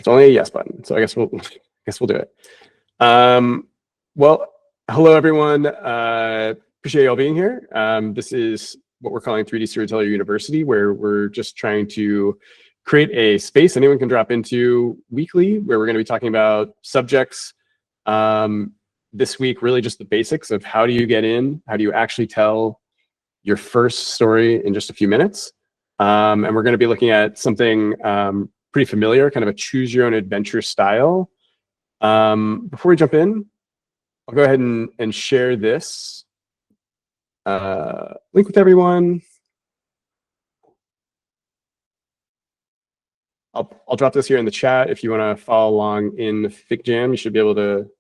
It's only a yes button, so I guess we'll do it. Well, hello everyone. Appreciate you all being here. This is what we're calling 3D Storyteller University, where we're just trying to create a space anyone can drop into weekly, where we're going to be talking about subjects. This week, really just the basics of how do you get in, how do you actually tell your first story in just a few minutes. And we're going to be looking at something pretty familiar, kind of a choose your own adventure style. Before we jump in, I'll go ahead and share this link with everyone. I'll drop this here in the chat. If you want to follow along in the FigJam, you should be able to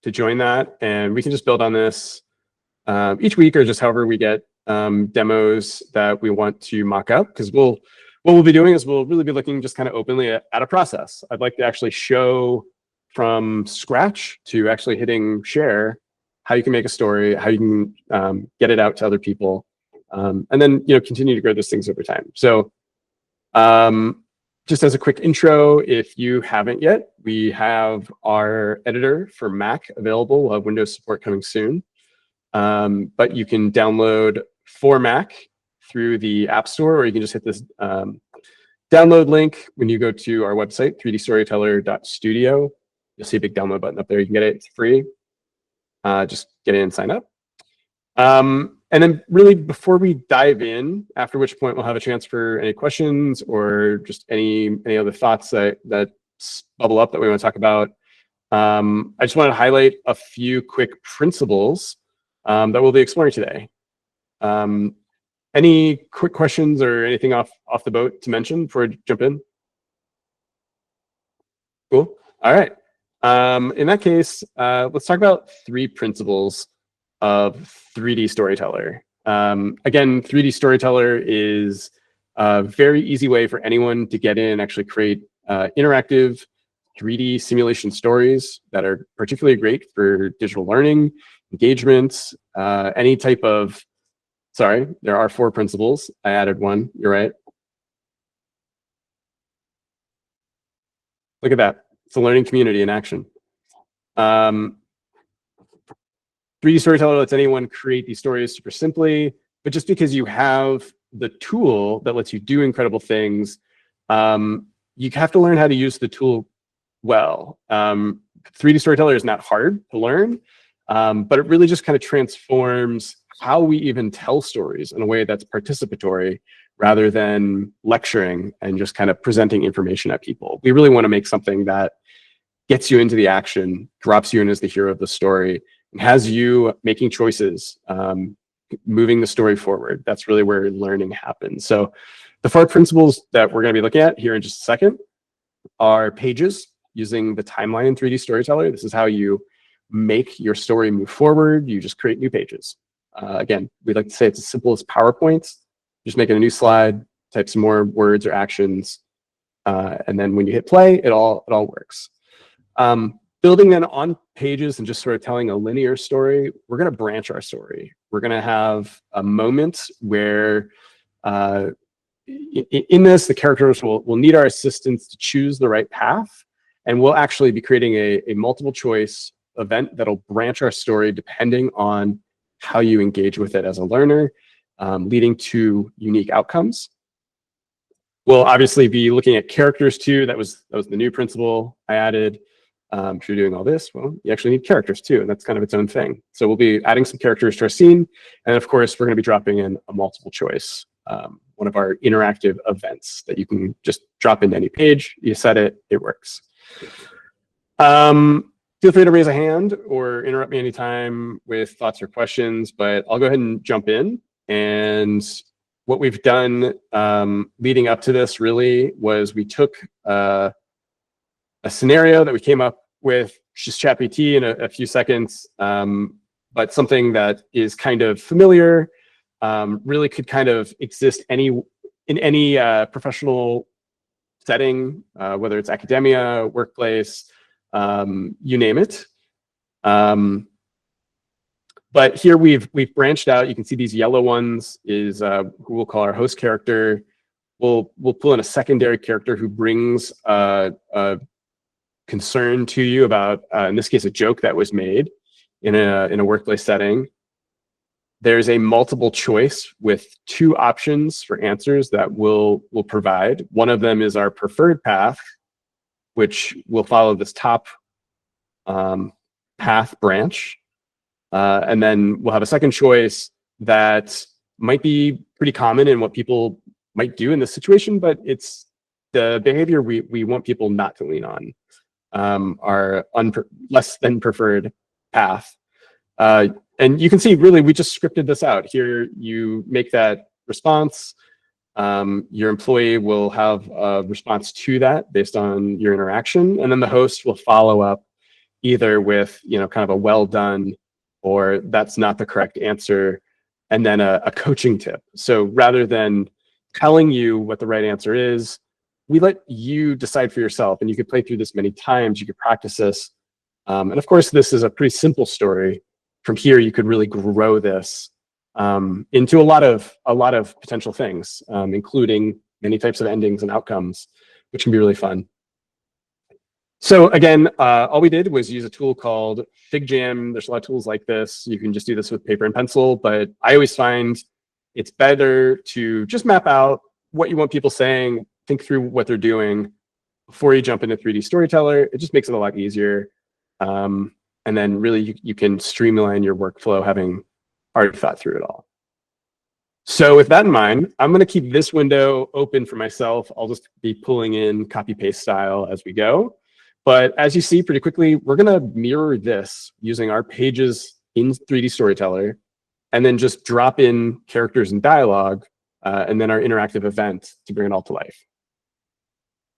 join that. And we can just build on this each week, or just however we get demos that we want to mock up, because what we'll be doing is we'll really be looking just kind of openly at a process. I'd like to actually show from scratch to actually hitting share how you can make a story, how you can get it out to other people, and then continue to grow those things over time. So just as a quick intro, if you haven't yet, we have our editor for Mac available. We'll have Windows support coming soon. But you can download for Mac through the App Store, or you can just hit this download link when you go to our website, 3dstoryteller.studio. You'll see a big download button up there. You can get it. It's free. Just get in and sign up. And then really before we dive in, after which point we'll have a chance for any questions or just any other thoughts that bubble up that we want to talk about. I just want to highlight a few quick principles that we'll be exploring today. Any quick questions or anything off the boat to mention before I jump in? Cool. All right. In that case, let's talk about 3 principles of 3D Storyteller. Again, 3D Storyteller is a very easy way for anyone to get in and actually create interactive 3D simulation stories that are particularly great for digital learning, engagement, any type of, sorry, there are 4 principles. I added one, you're right. Look at that, it's a learning community in action. 3D Storyteller lets anyone create these stories super simply, but just because you have the tool that lets you do incredible things, you have to learn how to use the tool well. 3D Storyteller is not hard to learn, but it really just kind of transforms how we even tell stories in a way that's participatory rather than lecturing and just kind of presenting information at people. We really want to make something that gets you into the action, drops you in as the hero of the story, and has you making choices, moving the story forward. That's really where learning happens. So the 4 principles that we're going to be looking at here in just a second are pages, using the timeline in 3D Storyteller. This is how you make your story move forward. You just create new pages. Again, we'd like to say it's as simple as PowerPoint. Just make it a new slide, type some more words or actions, and then when you hit play, it all works. Building then on pages and just sort of telling a linear story, we're going to branch our story. We're going to have a moment where in this, the characters will need our assistance to choose the right path, and we'll actually be creating a multiple choice event that'll branch our story depending on how you engage with it as a learner, leading to unique outcomes. We'll obviously be looking at characters too. That was the new principle I added. If you're doing all this, well, you actually need characters too, and that's kind of its own thing. So we'll be adding some characters to our scene, and of course, we're going to be dropping in a multiple choice, one of our interactive events that you can just drop into any page. You set it, it works. Feel free to raise a hand or interrupt me anytime with thoughts or questions, but I'll go ahead and jump in. And what we've done leading up to this really was we took a scenario that we came up with, just ChatGPT in a few seconds, but something that is kind of familiar, really could kind of exist in any professional setting, whether it's academia, workplace, you name it. But here we've branched out. You can see these yellow ones is who we'll call our host character. we'll pull in a secondary character who brings a concern to you about, in this case, a joke that was made in a workplace setting. There's a multiple choice with 2 options for answers that we'll provide. One of them is our preferred path, which will follow this top path branch. And then we'll have a second choice that might be pretty common in what people might do in this situation, but it's the behavior we want people not to lean on, our less than preferred path. And you can see, really, we just scripted this out. Here, you make that response. Your employee will have a response to that based on your interaction, and then the host will follow up either with, kind of a well done, or that's not the correct answer, and then a coaching tip. So rather than telling you what the right answer is, we let you decide for yourself, and you could play through this many times. You could practice this, and of course, this is a pretty simple story. From here, you could really grow this into a lot of potential things, including many types of endings and outcomes, which can be really fun. So again, all we did was use a tool called FigJam. There's a lot of tools like this. You can just do this with paper and pencil, but I always find it's better to just map out what you want people saying, think through what they're doing before you jump into 3D Storyteller. It just makes it a lot easier. And then really you can streamline your workflow having already thought through it all. So with that in mind, I'm going to keep this window open for myself. I'll just be pulling in copy-paste style as we go. But as you see pretty quickly, we're going to mirror this using our pages in 3D Storyteller, and then just drop in characters and dialogue, and then our interactive event to bring it all to life.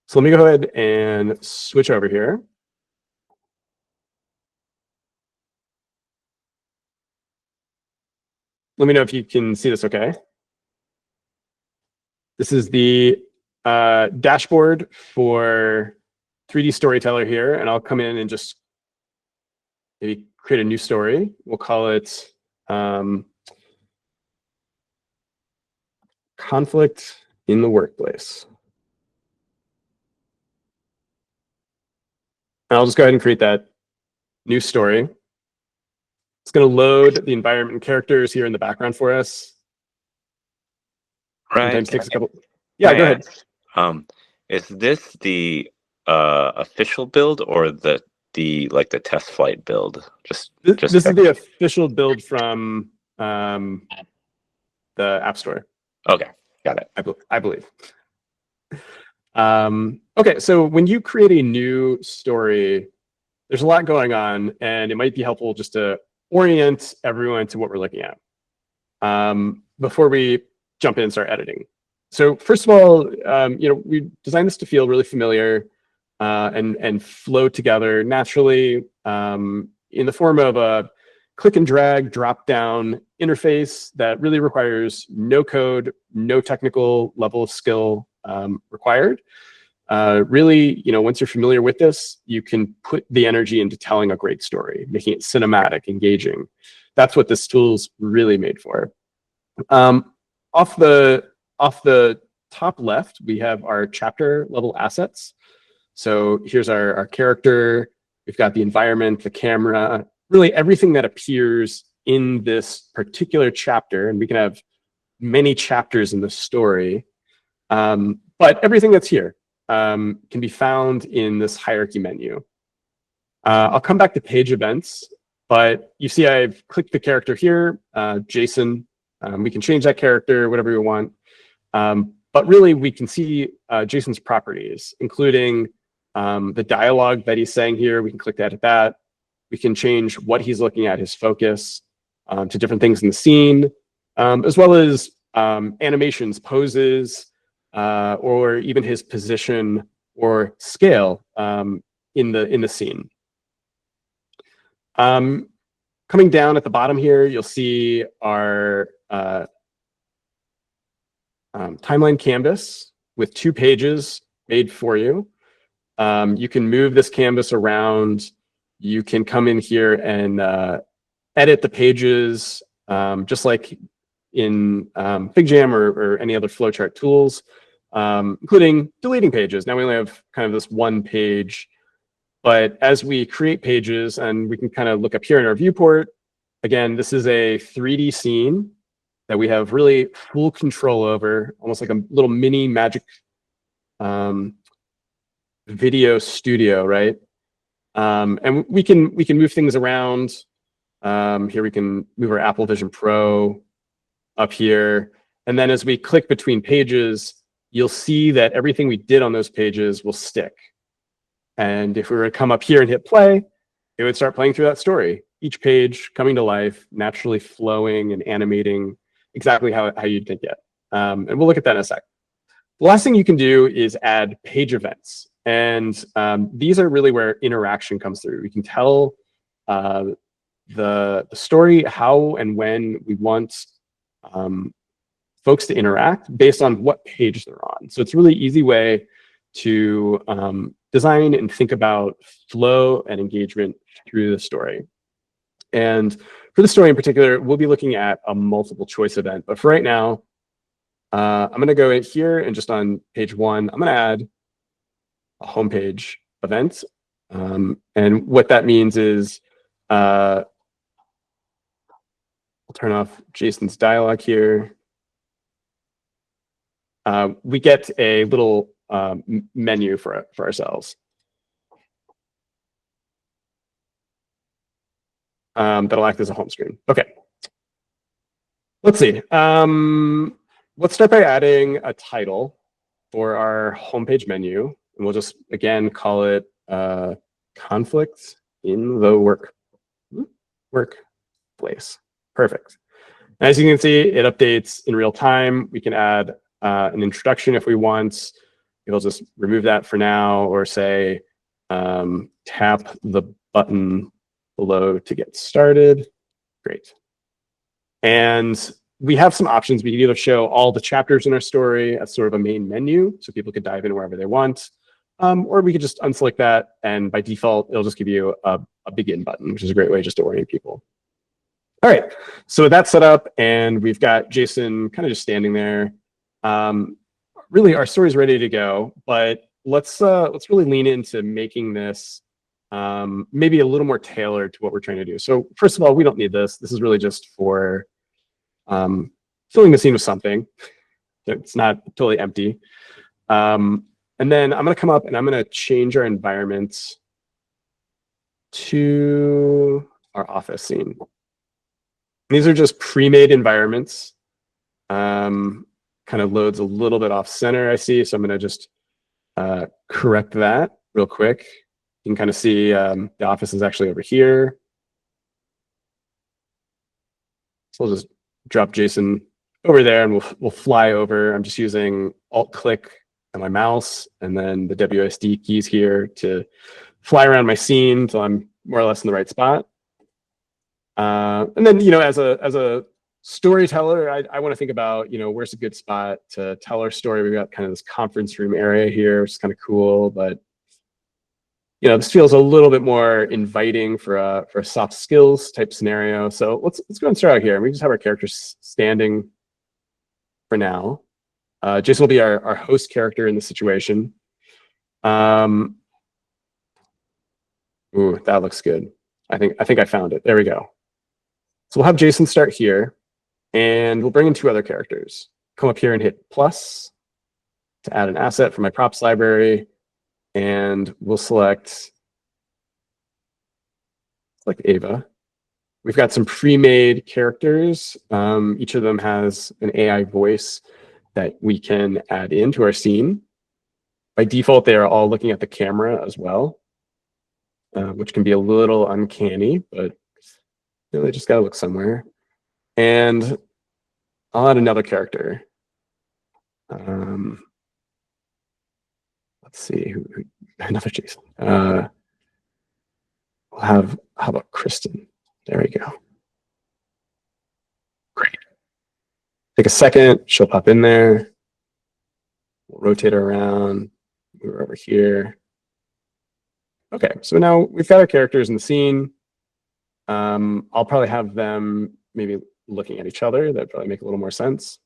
So let me go ahead and switch over here. Let me know if you can see this okay. This is the dashboard for 3D Storyteller here, and I'll come in and just maybe create a new story. We'll call it Conflict in the Workplace. And I'll just go ahead and create that new story. It's going to load the environment and characters here in the background for us. Right. Sometimes takes a couple. Yeah, go ahead. Is this the official build or the test flight build? This is the official build from the App Store. Okay, got it. I believe. Okay, so when you create a new story, there's a lot going on, and it might be helpful just to orient everyone to what we're looking at before we jump in and start editing. So first of all, we designed this to feel really familiar and flow together naturally in the form of a click and drag drop down interface that really requires no code, no technical level of skill required. Really, once you're familiar with this, you can put the energy into telling a great story, making it cinematic, engaging. That's what this tool's really made for. Off the top left, we have our chapter level assets. So here's our character. We've got the environment, the camera, really everything that appears in this particular chapter. And we can have many chapters in the story. But everything that's here can be found in this hierarchy menu. I'll come back to page events, but you see I've clicked the character here, Jason. We can change that character, whatever we want. But really, we can see Jason's properties, including the dialogue that he's saying here. We can click to edit that. We can change what he's looking at, his focus, to different things in the scene, as well as animations, poses, or even his position or scale in the scene. Coming down at the bottom here, you'll see our timeline canvas with 2 pages made for you. You can move this canvas around. You can come in here and edit the pages, just like in FigJam or any other flowchart tools. including deleting pages. Now we only have kind of this one page, but as we create pages, and we can kind of look up here in our viewport, again, this is a 3D scene that we have really full control over, almost like a little mini Magic video studio, right? And we can move things around. Here we can move our Apple Vision Pro up here. And then as we click between pages, you'll see that everything we did on those pages will stick. And if we were to come up here and hit play, it would start playing through that story. Each page coming to life, naturally flowing and animating exactly how you'd think it. And we'll look at that in a sec. The last thing you can do is add page events. And these are really where interaction comes through. We can tell the story how and when we want folks to interact based on what page they're on. So it's a really easy way to design and think about flow and engagement through the story. And for the story in particular, we'll be looking at a multiple choice event. But for right now, I'm going to go in here and just on page 1, I'm going to add a homepage event. And what that means is we'll turn off Jason's dialogue here. We get a little menu for ourselves. That'll act as a home screen. Okay. Let's see. Let's start by adding a title for our homepage menu. And we'll just, again, call it conflict in the workplace. Perfect. As you can see, it updates in real time. We can add an introduction if we want. It'll just remove that for now, or say, tap the button below to get started. Great. And we have some options. We can either show all the chapters in our story as sort of a main menu, so people could dive in wherever they want, or we could just unselect that, and by default, it'll just give you a begin button, which is a great way just to orient people. All right, so with that set up, and we've got Jason kind of just standing there. Really, our story's ready to go, but let's really lean into making this maybe a little more tailored to what we're trying to do. So first of all, we don't need this. This is really just for filling the scene with something. It's not totally empty. And then I'm going to come up and I'm going to change our environment to our office scene. These are just pre-made environments. Kind of loads a little bit off center, I see. So I'm going to just correct that real quick. You can kind of see the office is actually over here. So I'll just drop Jason over there and we'll fly over. I'm just using Alt-click on my mouse and then the WSD keys here to fly around my scene until I'm more or less in the right spot. And then, as a storyteller, I want to think about, where's a good spot to tell our story. We've got kind of this conference room area here, which is kind of cool, but this feels a little bit more inviting for a soft skills type scenario. So let's go and start out here. We just have our characters standing for now. Jason will be our host character in the situation. Ooh, that looks good. I think I found it. There we go. So we'll have Jason start here, and we'll bring in 2 other characters. Come up here and hit plus to add an asset from my props library. And we'll select Ava. We've got some pre-made characters. Each of them has an AI voice that we can add into our scene. By default, they are all looking at the camera as well, which can be a little uncanny, but they just gotta look somewhere. And I'll add another character. Let's see, another Jason. We'll have, how about Kristen? There we go. Great. Take a second, she'll pop in there. We'll rotate her around, move her over here. Okay, so now we've got our characters in the scene. I'll probably have them maybe looking at each other. That'd probably make a little more sense.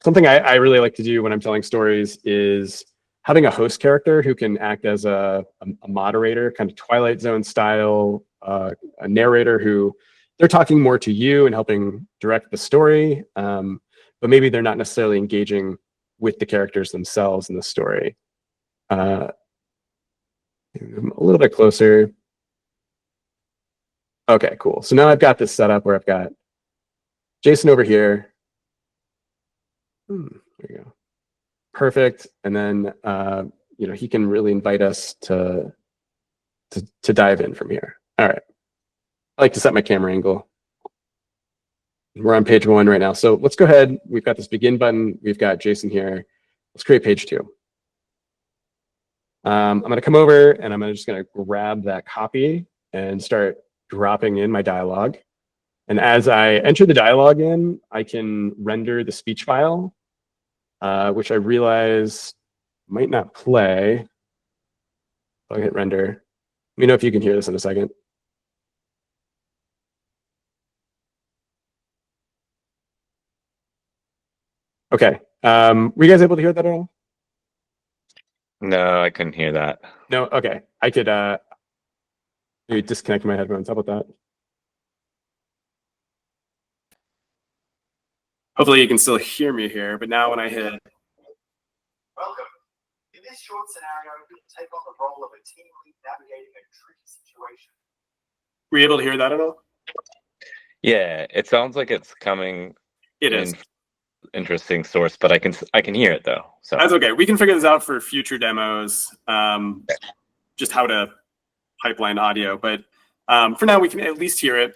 something I really like to do when I'm telling stories is having a host character who can act as a moderator, kind of Twilight Zone style, a narrator who they're talking more to you and helping direct the story, but maybe they're not necessarily engaging with the characters themselves in the story. I'm a little bit closer. Okay, cool. So now I've got this set up where I've got Jason over here. There you go. Perfect. And then he can really invite us to dive in from here. All right. I like to set my camera angle. We're on page 1 right now. So let's go ahead. We've got this begin button. We've got Jason here. Let's create page 2. I'm going to come over and I'm just going to grab that copy and start dropping in my dialogue. And as I enter the dialogue in, I can render the speech file, which I realize might not play. I'll hit render. Let me know if you can hear this in a second. Okay. Were you guys able to hear that at all? No, I couldn't hear that. No? Okay. I could maybe disconnect my headphones. How about that? Hopefully you can still hear me here, but now when I hit... Welcome. In this short scenario, you'll take on the role of a team lead navigating a tricky situation. Were you able to hear that at all? Yeah, it sounds like it's coming. It is. Interesting source, but I can hear it though. So that's okay. We can figure this out for future demos. Just how to pipeline audio, but for now we can at least hear it.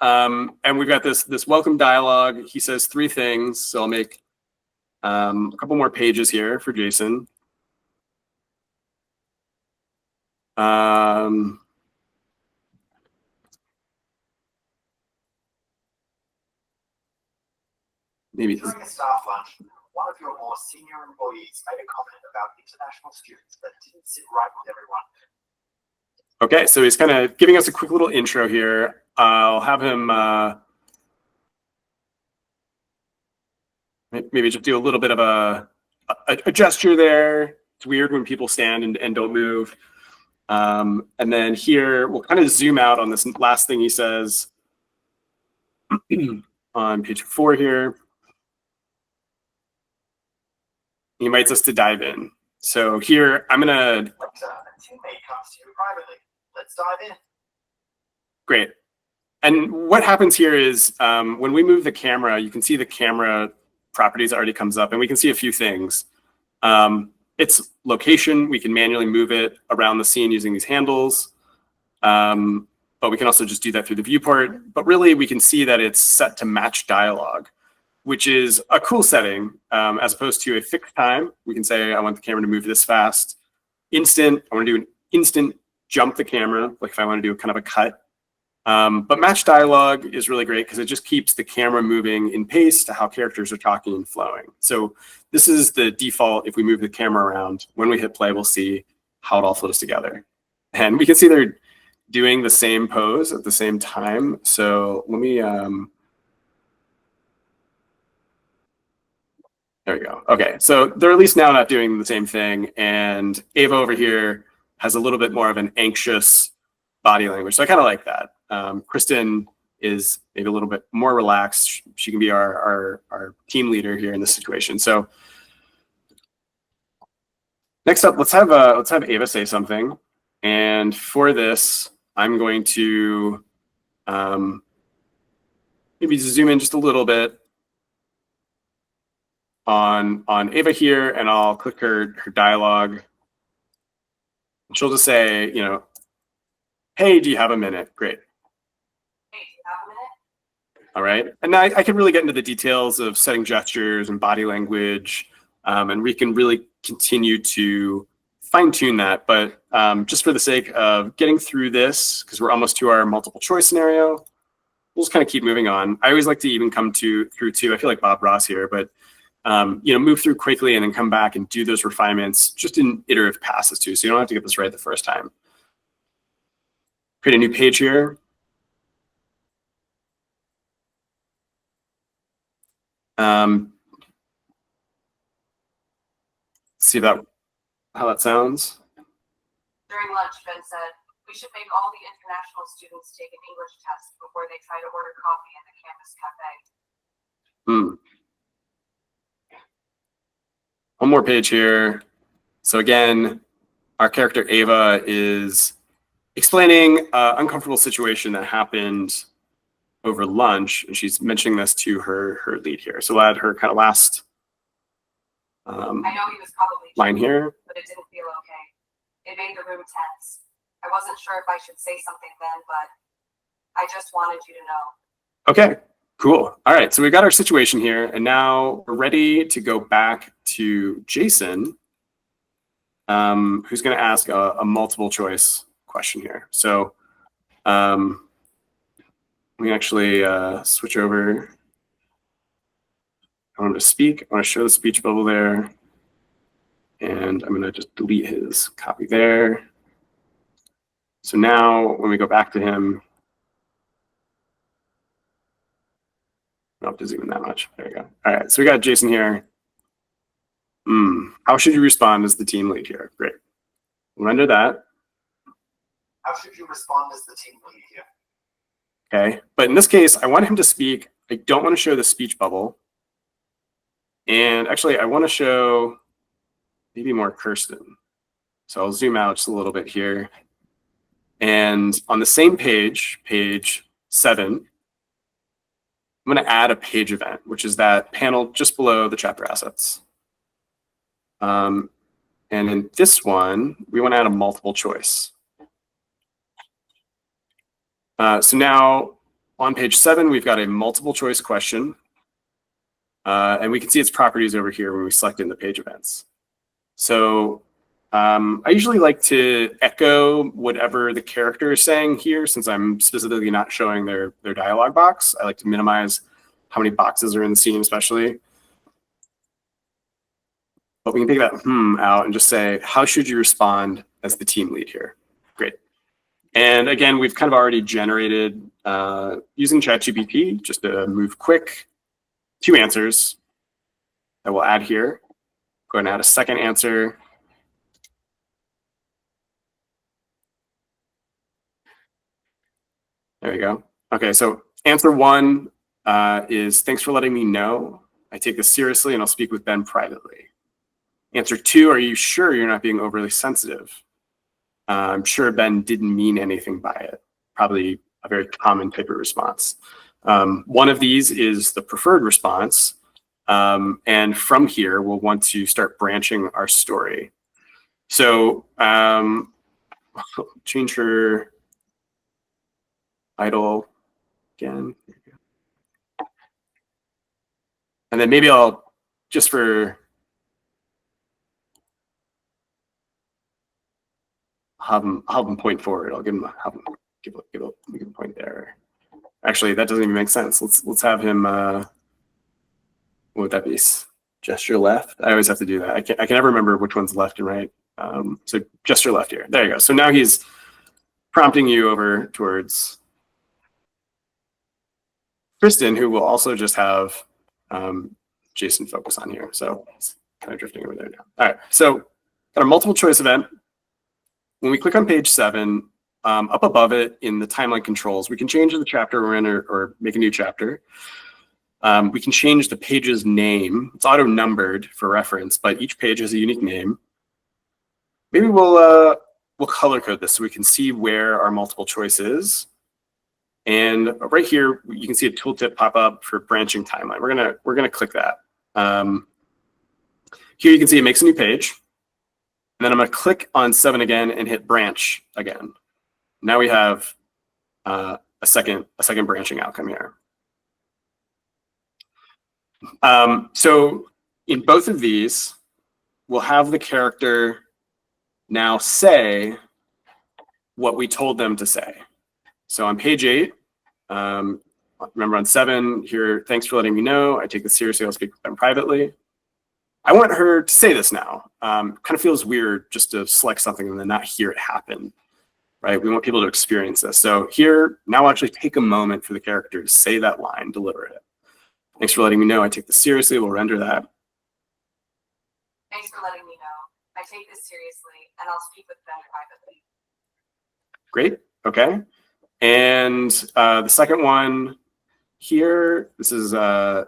And we've got this welcome dialogue. He says 3 things, so I'll make a couple more pages here for Jason. Maybe during a staff lunch, one of your more senior employees made a comment about international students that didn't sit right with everyone. Okay, so he's kind of giving us a quick little intro here. I'll have him maybe just do a little bit of a gesture there. It's weird when people stand and don't move. And then here, we'll kind of zoom out on this last thing he says on page 4 here. He invites us to dive in. So here, I'm gonna... A teammate comes to you privately. Let's dive in. Great. And what happens here is when we move the camera, you can see the camera properties already comes up, and we can see a few things. Its location, we can manually move it around the scene using these handles. But we can also just do that through the viewport. But really, we can see that it's set to match dialogue, which is a cool setting as opposed to a fixed time. We can say, I want the camera to move this fast. Instant, I want to do an instant jump the camera, like if I want to do kind of a cut. But match dialogue is really great because it just keeps the camera moving in pace to how characters are talking and flowing. So this is the default. If we move the camera around, when we hit play, we'll see how it all flows together. And we can see they're doing the same pose at the same time. So let me... There we go. Okay, so they're at least now not doing the same thing. And Ava over here has a little bit more of an anxious body language. So I kind of like that. Kristen is maybe a little bit more relaxed. She can be our team leader here in this situation. So next up, let's have Ava say something. And for this, I'm going to maybe zoom in just a little bit on Ava here, and I'll click her dialogue. And she'll just say, hey, do you have a minute? Great. Hey, do you have a minute? All right. And now I can really get into the details of setting gestures and body language, and we can really continue to fine tune that. But just for the sake of getting through this, because we're almost to our multiple choice scenario, we'll just kind of keep moving on. I always like to even come through to, I feel like Bob Ross here, but move through quickly and then come back and do those refinements just in iterative passes too. So you don't have to get this right the first time. Create a new page here. see how that sounds. During lunch, Ben said, we should make all the international students take an English test before they try to order coffee in the campus cafe. One more page here. So again, our character Ava is explaining an uncomfortable situation that happened over lunch, and she's mentioning this to her lead here. So we'll add her kind of last I know he was probably line here. But it didn't feel okay. It made the room tense. I wasn't sure if I should say something then, but I just wanted you to know. Okay, cool. All right, so we've got our situation here, and now we're ready to go back to Jason, who's going to ask a multiple choice question here. So we actually switch over. I want him to speak. I want to show the speech bubble there. And I'm going to just delete his copy there. So now when we go back to him, I don't have to zoom in that much. There you go. All right, so we got Jason here. How should you respond as the team lead here? Great. We'll render that. How should you respond as the team lead here? Okay, but in this case, I want him to speak. I don't want to show the speech bubble. And actually, I want to show maybe more Kirsten. So I'll zoom out just a little bit here. And on the same page, page 7, I'm going to add a page event, which is that panel just below the chapter assets. And in this one, we want to add a multiple choice. So now on page 7, we've got a multiple choice question. And we can see its properties over here when we select in the page events. So I usually like to echo whatever the character is saying here, since I'm specifically not showing their dialogue box. I like to minimize how many boxes are in the scene, especially. But we can take that out and just say, how should you respond as the team lead here? Great. And again, we've kind of already generated, using ChatGPT, just to move quick, 2 answers that we'll add here. Go ahead and add a second answer. There you go. Okay, so answer 1 is, thanks for letting me know. I take this seriously and I'll speak with Ben privately. Answer 2, are you sure you're not being overly sensitive? I'm sure Ben didn't mean anything by it. Probably a very common type of response. One of these is the preferred response. And from here, we'll want to start branching our story. So change her title again. And then maybe I'll, just for, have him point forward. I'll give him give a point there. Actually, that doesn't even make sense. Let's have him. What would that be? Gesture left. I always have to do that. I can never remember which one's left and right. So gesture left here. There you go. So now he's prompting you over towards Kristen, who will also just have Jason focus on here. So it's kind of drifting over there now. All right. So got a multiple choice event. When we click on page 7, up above it in the timeline controls, we can change the chapter we're in or make a new chapter. We can change the page's name. It's auto-numbered for reference, but each page has a unique name. Maybe we'll color code this so we can see where our multiple choice is. And right here, you can see a tooltip pop up for branching timeline. We're gonna click that. Here you can see it makes a new page. And then I'm going to click on 7 again and hit branch again. Now we have a second branching outcome here. So in both of these, we'll have the character now say what we told them to say. So on page 8, remember on 7 here, thanks for letting me know. I take this seriously. I'll speak with them privately. I want her to say this now. Kind of feels weird just to select something and then not hear it happen, right? We want people to experience this. So here, now I'll actually take a moment for the character to say that line, deliver it. Thanks for letting me know. I take this seriously. We'll render that. Thanks for letting me know. I take this seriously, and I'll speak with Ben privately. Great. Okay. And the second one here, this is, are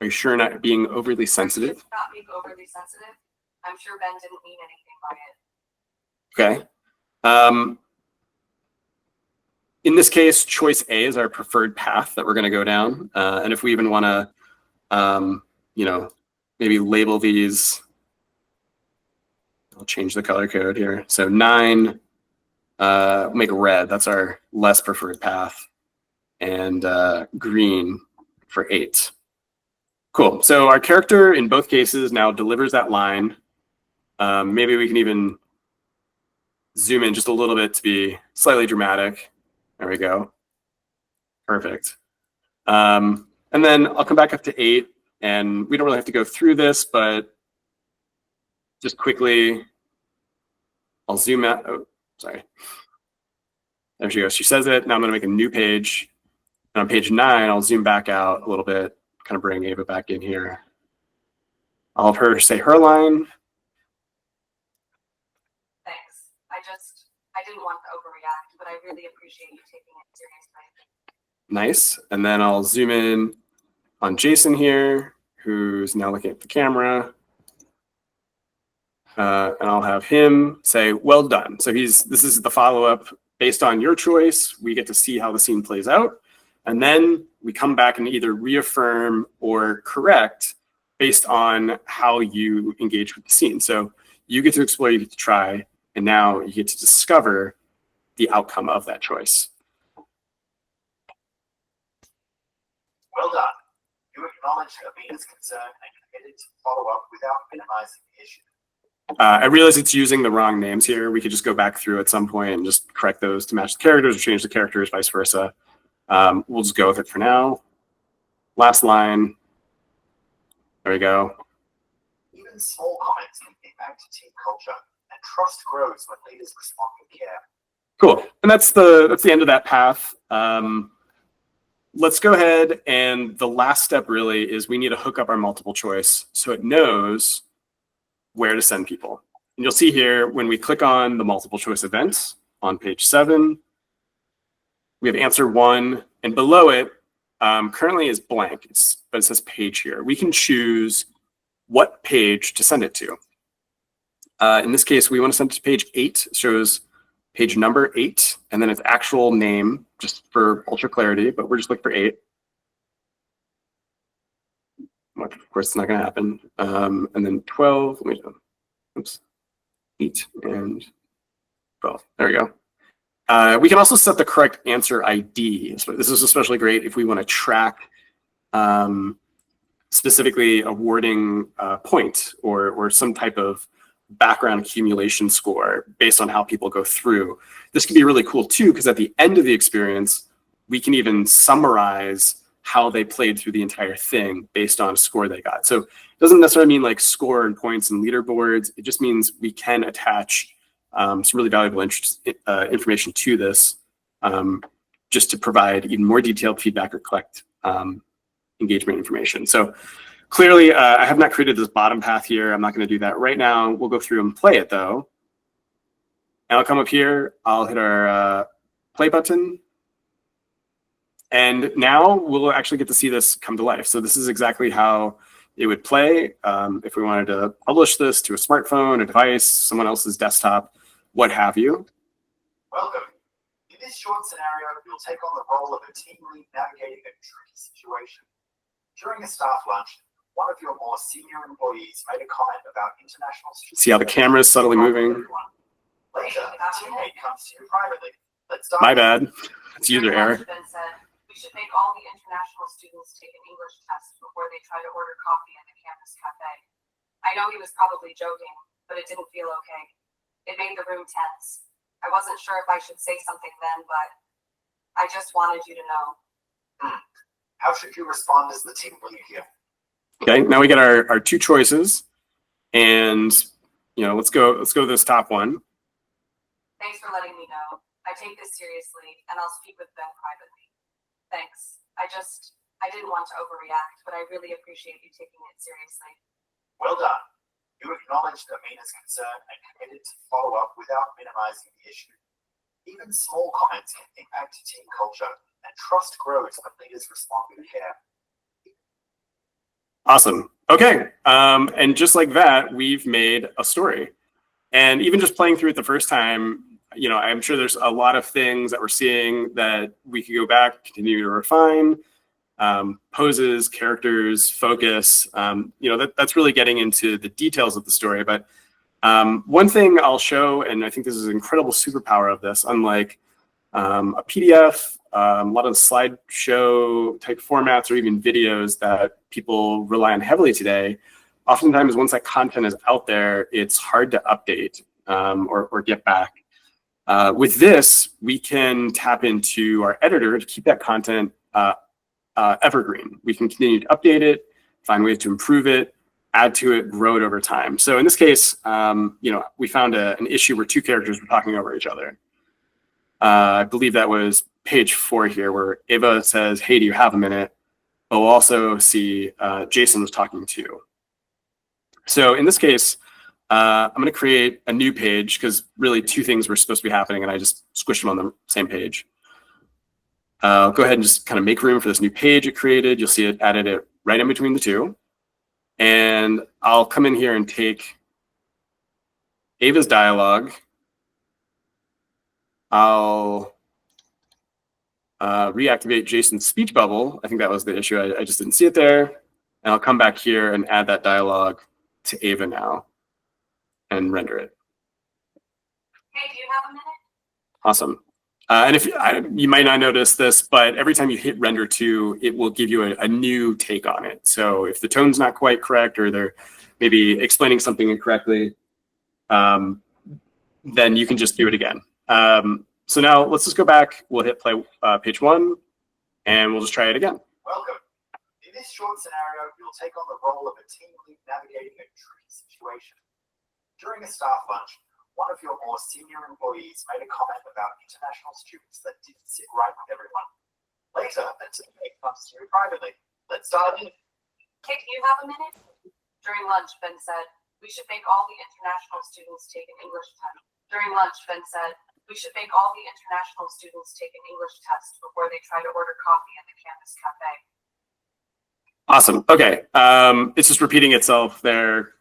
you sure not being overly sensitive? Not being overly sensitive. I'm sure Ben didn't mean anything by it. Okay. In this case, choice A is our preferred path that we're going to go down. And if we even want to, you know, maybe label these, I'll change the color code here. So 9, make red. That's our less preferred path. And green for 8. Cool. So our character in both cases now delivers that line. Maybe we can even zoom in just a little bit to be slightly dramatic. There we go. Perfect. And then I'll come back up to 8, and we don't really have to go through this, but just quickly, I'll zoom out. Oh, sorry. There she goes. She says it. Now I'm going to make a new page. And on page 9, I'll zoom back out a little bit, kind of bring Ava back in here. I'll have her say her line. Thanks. I didn't want to overreact, but I really appreciate you taking it seriously. Nice. And then I'll zoom in on Jason here, who's now looking at the camera. And I'll have him say, well done. So this is the follow-up based on your choice. We get to see how the scene plays out. And then we come back and either reaffirm or correct based on how you engage with the scene. So you get to explore, you get to try, and now you get to discover the outcome of that choice. Well done. You acknowledge Amina's concern and committed to follow up without minimizing the issue. I realize it's using the wrong names here. We could just go back through at some point and just correct those to match the characters or change the characters, vice versa. We'll just go with it for now. Last line. There we go. Even small comments can impact team culture, and trust grows when leaders respond with care. Cool. And that's the end of that path. Let's go ahead, and the last step really is we need to hook up our multiple choice so it knows where to send people. And you'll see here when we click on the multiple choice events on page 7, we have answer 1, and below it currently is blank, but it says page here. We can choose what page to send it to. In this case, we want to send it to page 8. It shows page number 8, and then its actual name, just for ultra clarity, but we're just looking for 8. Of course, it's not going to happen. And then 12, oops, 8 and 12. There we go. We can also set the correct answer ID. So this is especially great if we want to track specifically awarding point or some type of background accumulation score based on how people go through. This can be really cool too, because at the end of the experience, we can even summarize how they played through the entire thing based on a score they got. So it doesn't necessarily mean like score and points and leaderboards. It just means we can attach some really valuable information to this just to provide even more detailed feedback or collect engagement information. So clearly, I have not created this bottom path here. I'm not going to do that right now. We'll go through and play it though. And I'll come up here. I'll hit our play button. And now we'll actually get to see this come to life. So this is exactly how it would play if we wanted to publish this to a smartphone, a device, someone else's desktop, what have you. Welcome. In this short scenario, you'll take on the role of a team lead navigating a tricky situation. During a staff lunch, one of your more senior employees made a comment about international students. See how the camera is subtly moving? Later, a teammate comes to you privately. Let's start. My bad. It's user error. Ben said, we should make all the international students take an English test before they try to order coffee in the campus cafe. I know he was probably joking, but it didn't feel okay. It made the room tense. I wasn't sure if I should say something then, but I just wanted you to know. How should you respond as the team lead here? Okay, now we get our 2 choices, and let's go to this top one. Thanks for letting me know. I take this seriously, and I'll speak with Ben privately. Thanks. I didn't want to overreact, but I really appreciate you taking it seriously. Well done. You acknowledged Amina's concern and committed to follow up without minimizing the issue. Even small comments can impact team culture, and trust grows when leaders respond with care. Awesome. Okay. And just like that, we've made a story. And even just playing through it the first time, I'm sure there's a lot of things that we're seeing that we could go back, continue to refine. Poses, characters, focus, that's really getting into the details of the story. But one thing I'll show, and I think this is an incredible superpower of this, unlike a PDF, a lot of the slideshow type formats or even videos that people rely on heavily today, oftentimes once that content is out there, it's hard to update or get back. With this, we can tap into our editor to keep that content evergreen. We can continue to update it, find ways to improve it, add to it, grow it over time. So in this case, we found an issue where two characters were talking over each other. I believe that was page 4 here, where Ava says, "Hey, do you have a minute?" But we'll also see Jason was talking too. So in this case, I'm going to create a new page because really two things were supposed to be happening, and I just squished them on the same page. I'll go ahead and just kind of make room for this new page it created. You'll see it added it right in between the two. And I'll come in here and take Ava's dialogue. I'll reactivate Jason's speech bubble. I think that was the issue. I just didn't see it there. And I'll come back here and add that dialogue to Ava now and render it. Hey, do you have a minute? Awesome. And if you might not notice this, but every time you hit render 2, it will give you a new take on it. So if the tone's not quite correct or they're maybe explaining something incorrectly, then you can just do it again. So now let's just go back. We'll hit play page 1, and we'll just try it again. Welcome. In this short scenario, you'll take on the role of a team lead navigating a tricky situation. During a staff lunch, one of your more senior employees made a comment about international students that didn't sit right with everyone. Later, the team comes to you privately. Let's start in. Kate, do you have a minute? During lunch, Ben said, we should make all the international students take an English test. During lunch, Ben said, we should make all the international students take an English test before they try to order coffee at the campus cafe. Awesome. Okay. It's just repeating itself there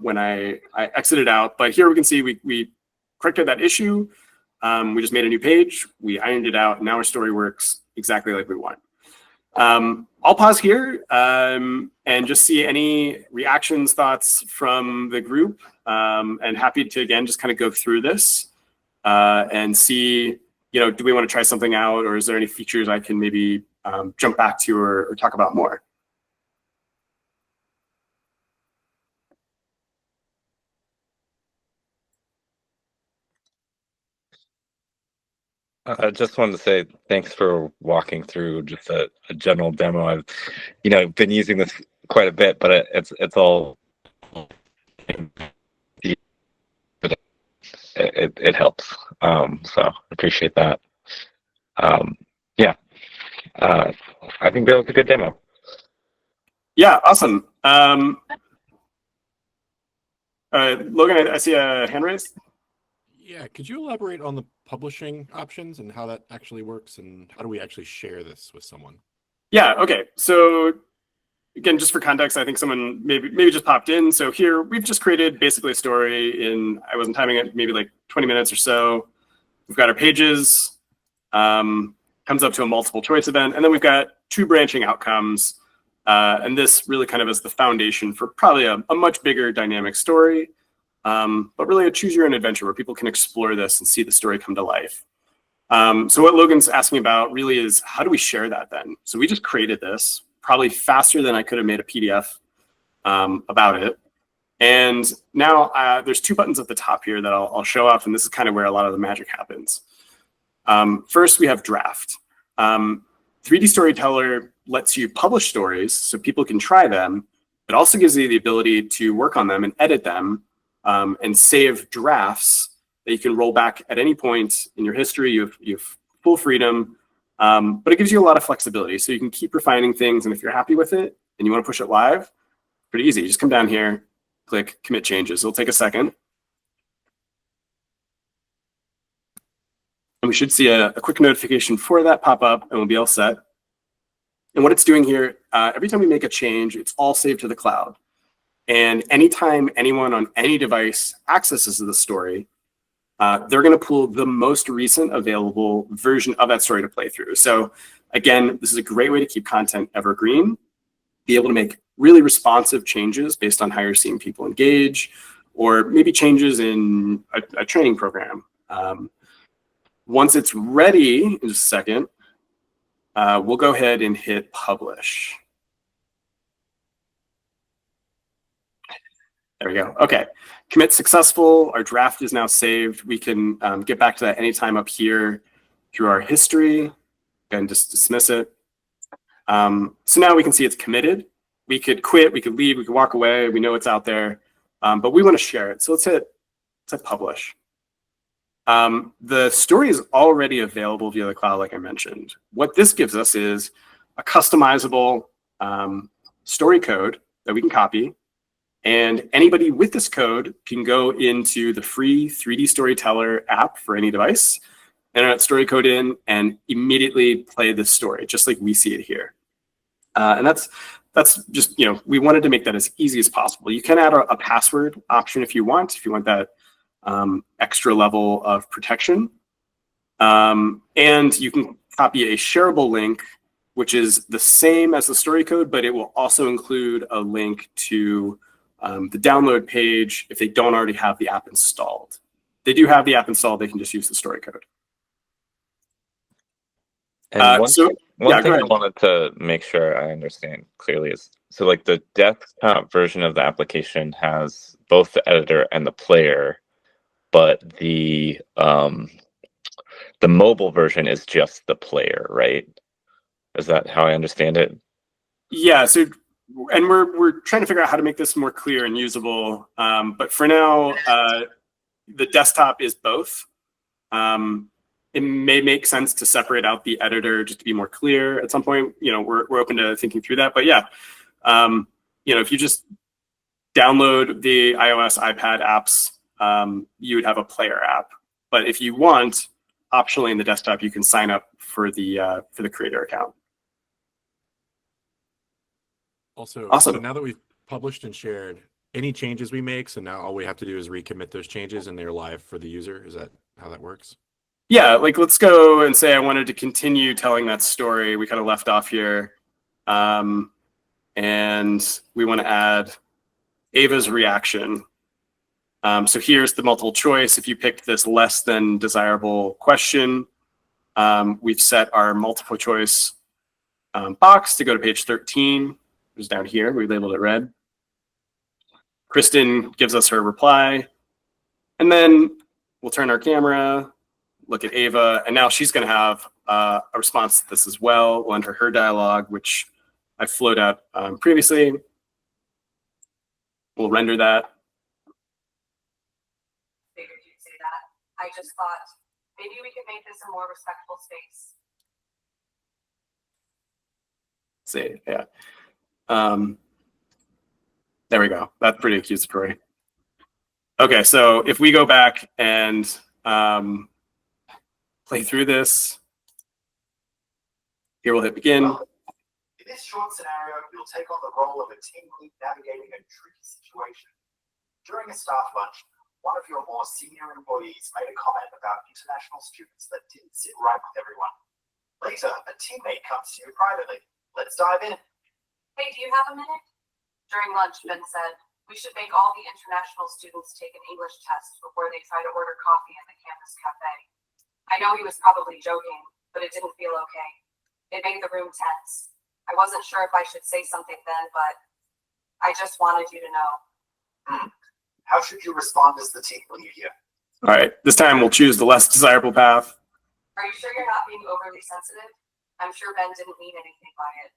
when I exited out. But here we can see we corrected that issue. We just made a new page. We ironed it out. And now our story works exactly like we want. I'll pause here and just see any reactions, thoughts from the group. And happy to, again, just kind of go through this and see, do we want to try something out, or is there any features I can maybe jump back to or talk about more? I just wanted to say thanks for walking through just a general demo. I've, been using this quite a bit, but it's all it helps. So I appreciate that. I think that was a good demo. Yeah, awesome. Logan, I see a hand raised. Yeah, could you elaborate on the publishing options and how that actually works, and how do we actually share this with someone? Yeah, okay. So again, just for context, I think someone maybe just popped in. So here we've just created basically a story in, I wasn't timing it, maybe like 20 minutes or so. We've got our pages, comes up to a multiple choice event, and then we've got 2 branching outcomes. And this really kind of is the foundation for probably a much bigger dynamic story. But really a choose your own adventure where people can explore this and see the story come to life. So what Logan's asking about really is, how do we share that then? So we just created this probably faster than I could have made a PDF about it. And now there's 2 buttons at the top here that I'll show off, and this is kind of where a lot of the magic happens. First, we have draft. 3D Storyteller lets you publish stories so people can try them. It also gives you the ability to work on them and edit them and save drafts that you can roll back at any point in your history. You have full freedom, but it gives you a lot of flexibility. So you can keep refining things, and if you're happy with it and you want to push it live, pretty easy. You just come down here, click commit changes. It'll take a second. And we should see a quick notification for that pop up, and we'll be all set. And what it's doing here, every time we make a change, it's all saved to the cloud. And anytime anyone on any device accesses the story, they're going to pull the most recent available version of that story to play through. So again, this is a great way to keep content evergreen, be able to make really responsive changes based on how you're seeing people engage, or maybe changes in a training program. Once it's ready, in just a second, we'll go ahead and hit publish. There we go. Okay, commit successful. Our draft is now saved. We can get back to that anytime up here through our history and just dismiss it. So now we can see it's committed. We could quit, we could leave, we could walk away. We know it's out there, but we want to share it. So let's hit publish. The story is already available via the cloud, like I mentioned. What this gives us is a customizable story code that we can copy. And anybody with this code can go into the free 3DStoryteller app for any device, enter that story code in, and immediately play this story, just like we see it here. And that's just, we wanted to make that as easy as possible. You can add a password option if you want that extra level of protection. And you can copy a shareable link, which is the same as the story code, but it will also include a link to the download page if they don't already have the app installed. If they do have the app installed, they can just use the story code. And one thing I ahead. wanted to make sure I understand clearly is, so like the desktop version of the application has both the editor and the player, but the mobile version is just the player, right? Is that how I understand it? Yeah. So, and we're trying to figure out how to make this more clear and usable. But for now, the desktop is both. It may make sense to separate out the editor just to be more clear at some point. We're open to thinking through that. But yeah, if you just download the iOS, iPad apps, you would have a player app. But if you want, optionally in the desktop, you can sign up for the creator account. Also, awesome. So now that we've published and shared, any changes we make, so now all we have to do is recommit those changes and they're live for the user. Is that how that works? Yeah, like let's go and say I wanted to continue telling that story. We kind of left off here. And we want to add Ava's reaction. So here's the multiple choice. If you pick this less than desirable question, we've set our multiple choice box to go to page 13. It was down here. We labeled it red. Kristen gives us her reply. And then we'll turn our camera, look at Ava, and now she's going to have a response to this as well. We'll enter her dialogue, which I flowed out previously. We'll render that. Figured you'd say that. I just thought maybe we could make this a more respectful space. See, yeah. There we go. That's pretty accusatory. Okay, so if we go back and play through this, here we'll hit begin. In this short scenario, you'll take on the role of a team lead navigating a tricky situation. During a staff lunch, one of your more senior employees made a comment about international students that didn't sit right with everyone. Later, a teammate comes to you privately. Let's dive in. Hey, do you have a minute? During lunch, Ben said, we should make all the international students take an English test before they try to order coffee in the campus cafe. I know he was probably joking, but it didn't feel okay. It made the room tense. I wasn't sure if I should say something then, but I just wanted you to know. How should you respond as the team lead here? All right, this time we'll choose the less desirable path. Are you sure you're not being overly sensitive? I'm sure Ben didn't mean anything by it.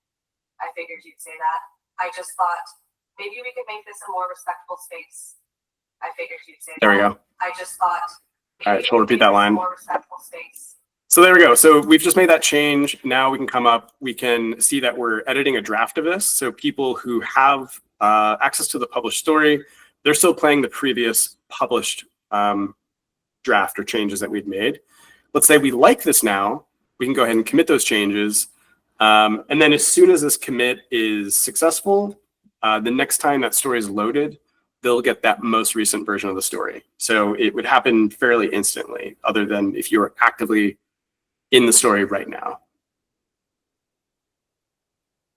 I figured you'd say that. I just thought maybe we could make this a more respectful space. I figured you'd say there that. There we go. I just thought. All right, she'll repeat that line. More respectful space. So there we go. So we've just made that change. Now we can come up, we can see that we're editing a draft of this. So people who have access to the published story they're still playing the previous published draft or changes that we'd made. Let's say we like this now, we can go ahead and commit those changes. And then as soon as this commit is successful, the next time that story is loaded, they'll get that most recent version of the story. So it would happen fairly instantly, other than if you were actively in the story right now.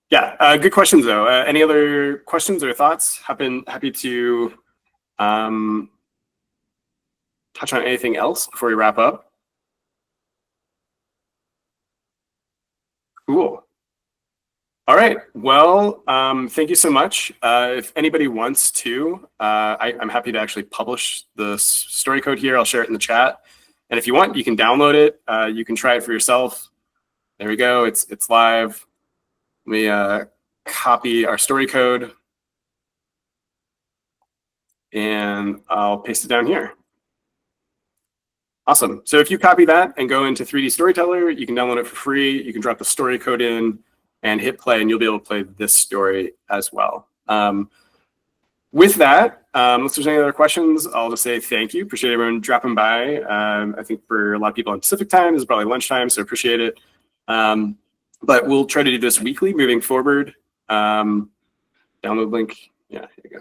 Yeah, good questions though. Any other questions or thoughts? Happy to touch on anything else before we wrap up. Cool. All right. Well, thank you so much. If anybody wants to, I'm happy to actually publish the story code here. I'll share it in the chat. And if you want, you can download it. You can try it for yourself. There we go. It's live. Let me copy our story code. And I'll paste it down here. Awesome. So if you copy that and go into 3DStoryteller, you can download it for free. You can drop the story code in and hit play, and you'll be able to play this story as well. With that, unless there's any other questions, I'll just say thank you. Appreciate everyone dropping by. I think for a lot of people on Pacific time, this is probably lunchtime, so appreciate it. But we'll try to do this weekly moving forward. Download link. Yeah, here you go.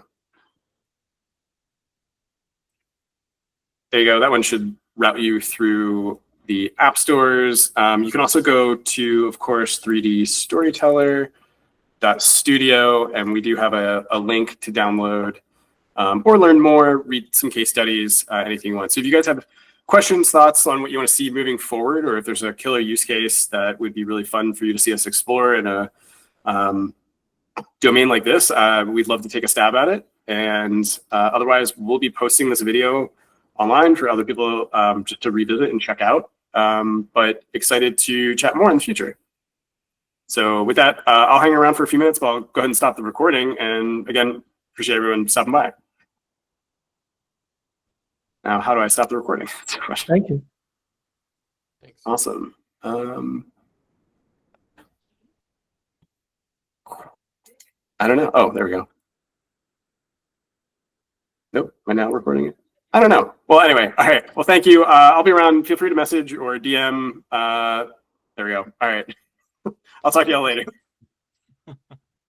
There you go. That one should route you through the app stores. You can also go to, of course, 3dstoryteller.studio, and we do have a link to download or learn more, read some case studies, anything you want. So if you guys have questions, thoughts on what you want to see moving forward, or if there's a killer use case that would be really fun for you to see us explore in a domain like this, we'd love to take a stab at it. And otherwise, we'll be posting this video online for other people just to revisit and check out. But excited to chat more in the future. So with that, I'll hang around for a few minutes, but I'll go ahead and stop the recording. And again, appreciate everyone stopping by. Now, how do I stop the recording? Thank you. Thanks. Awesome. I don't know. Oh, there we go. Nope. Am I now recording it? I don't know. Well, anyway. All right. Well, thank you. I'll be around. Feel free to message or DM. There we go. All right. I'll talk to y'all later.